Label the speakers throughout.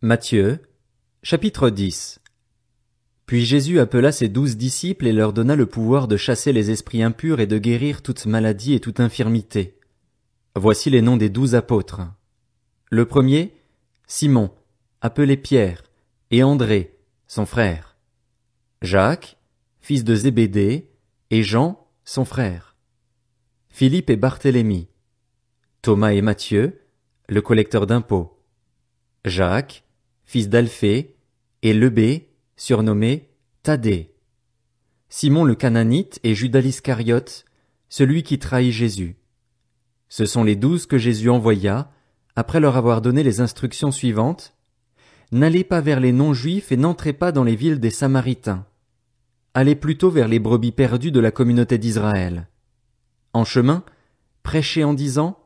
Speaker 1: Matthieu, chapitre 10. Puis Jésus appela ses 12 disciples et leur donna le pouvoir de chasser les esprits impurs et de guérir toute maladie et toute infirmité. Voici les noms des 12 apôtres. Le premier, Simon, appelé Pierre, et André, son frère. Jacques, fils de Zébédée, et Jean, son frère. Philippe et Barthélemy. Thomas et Matthieu, le collecteur d'impôts. Jacques, fils d'Alphée, et Lebé, surnommé Thaddée. Simon le Cananite et Judas l'Iscariote, celui qui trahit Jésus. Ce sont les 12 que Jésus envoya, après leur avoir donné les instructions suivantes. N'allez pas vers les non-juifs et n'entrez pas dans les villes des Samaritains. Allez plutôt vers les brebis perdues de la communauté d'Israël. En chemin, prêchez en disant,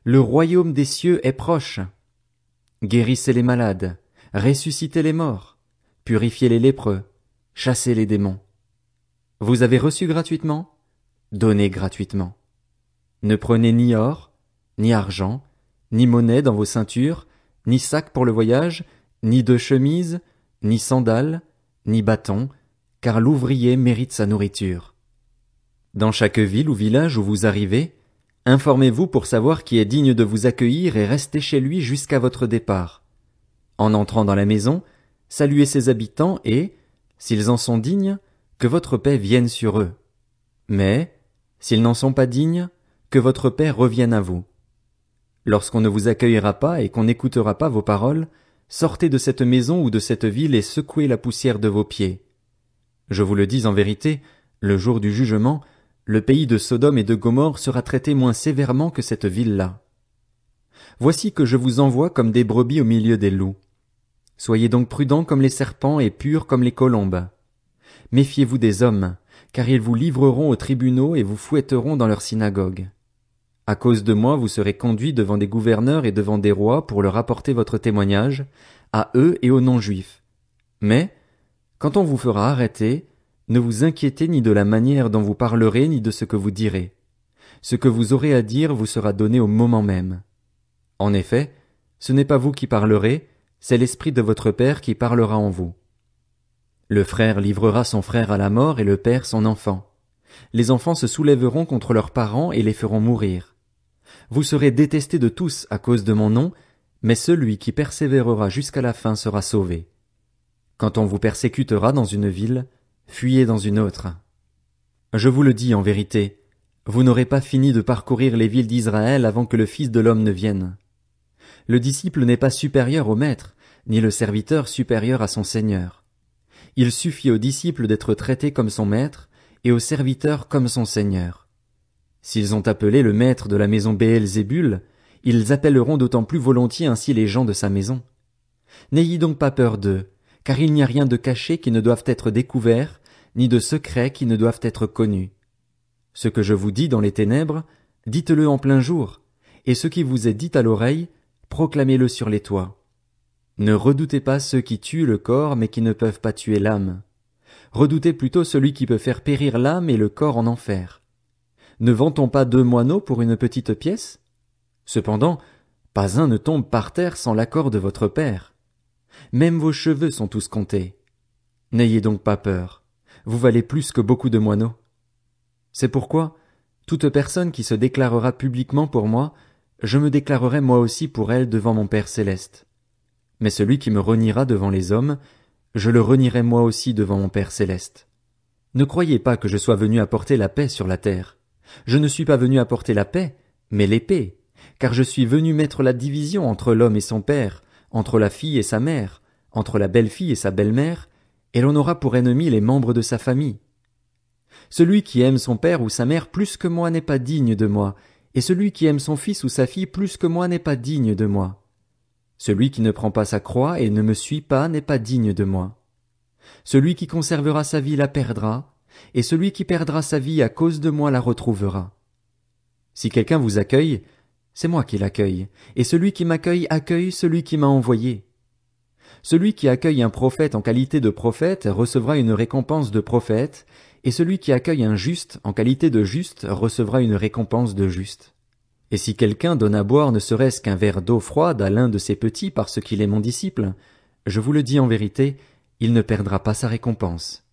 Speaker 1: le royaume des cieux est proche. Guérissez les malades, ressuscitez les morts, purifiez les lépreux, chassez les démons. Vous avez reçu gratuitement? Donnez gratuitement. Ne prenez ni or, ni argent, ni monnaie dans vos ceintures, ni sac pour le voyage, ni de chemise, ni sandales, ni bâton, car l'ouvrier mérite sa nourriture. Dans chaque ville ou village où vous arrivez, informez-vous pour savoir qui est digne de vous accueillir et restez chez lui jusqu'à votre départ. En entrant dans la maison, saluez ses habitants et, s'ils en sont dignes, que votre paix vienne sur eux. Mais, s'ils n'en sont pas dignes, que votre paix revienne à vous. Lorsqu'on ne vous accueillera pas et qu'on n'écoutera pas vos paroles, sortez de cette maison ou de cette ville et secouez la poussière de vos pieds. Je vous le dis en vérité, le jour du jugement, le pays de Sodome et de Gomorrhe sera traité moins sévèrement que cette ville-là. Voici que je vous envoie comme des brebis au milieu des loups. Soyez donc prudents comme les serpents et purs comme les colombes. Méfiez-vous des hommes, car ils vous livreront aux tribunaux et vous fouetteront dans leurs synagogues. À cause de moi, vous serez conduits devant des gouverneurs et devant des rois pour leur apporter votre témoignage, à eux et aux non-juifs. Mais, quand on vous fera arrêter, ne vous inquiétez ni de la manière dont vous parlerez ni de ce que vous direz. Ce que vous aurez à dire vous sera donné au moment même. En effet, ce n'est pas vous qui parlerez, c'est l'Esprit de votre Père qui parlera en vous. Le frère livrera son frère à la mort et le père son enfant. Les enfants se soulèveront contre leurs parents et les feront mourir. Vous serez détestés de tous à cause de mon nom, mais celui qui persévérera jusqu'à la fin sera sauvé. Quand on vous persécutera dans une ville, fuyez dans une autre. Je vous le dis en vérité, vous n'aurez pas fini de parcourir les villes d'Israël avant que le Fils de l'homme ne vienne. Le disciple n'est pas supérieur au maître, ni le serviteur supérieur à son Seigneur. Il suffit au disciple d'être traité comme son maître, et au serviteur comme son Seigneur. S'ils ont appelé le maître de la maison Béelzébul, ils appelleront d'autant plus volontiers ainsi les gens de sa maison. N'ayez donc pas peur d'eux, car il n'y a rien de caché qui ne doive être découvert, ni de secret qui ne doivent être connus. Ce que je vous dis dans les ténèbres, dites-le en plein jour, et ce qui vous est dit à l'oreille, proclamez-le sur les toits. Ne redoutez pas ceux qui tuent le corps mais qui ne peuvent pas tuer l'âme. Redoutez plutôt celui qui peut faire périr l'âme et le corps en enfer. Ne vend-on pas 2 moineaux pour une petite pièce? Cependant, pas un ne tombe par terre sans l'accord de votre Père. Même vos cheveux sont tous comptés. N'ayez donc pas peur. Vous valez plus que beaucoup de moineaux. C'est pourquoi, toute personne qui se déclarera publiquement pour moi, je me déclarerai moi aussi pour elle devant mon Père céleste. Mais celui qui me reniera devant les hommes, je le renierai moi aussi devant mon Père céleste. Ne croyez pas que je sois venu apporter la paix sur la terre. Je ne suis pas venu apporter la paix, mais l'épée, car je suis venu mettre la division entre l'homme et son père, entre la fille et sa mère, entre la belle-fille et sa belle-mère, et l'on aura pour ennemis les membres de sa famille. Celui qui aime son père ou sa mère plus que moi n'est pas digne de moi, et celui qui aime son fils ou sa fille plus que moi n'est pas digne de moi. Celui qui ne prend pas sa croix et ne me suit pas n'est pas digne de moi. Celui qui conservera sa vie la perdra, et celui qui perdra sa vie à cause de moi la retrouvera. Si quelqu'un vous accueille, c'est moi qui l'accueille, et celui qui m'accueille accueille celui qui m'a envoyé. Celui qui accueille un prophète en qualité de prophète recevra une récompense de prophète, et celui qui accueille un juste en qualité de juste recevra une récompense de juste. Et si quelqu'un donne à boire ne serait-ce qu'un verre d'eau froide à l'un de ses petits parce qu'il est mon disciple, Je vous le dis en vérité, il ne perdra pas sa récompense.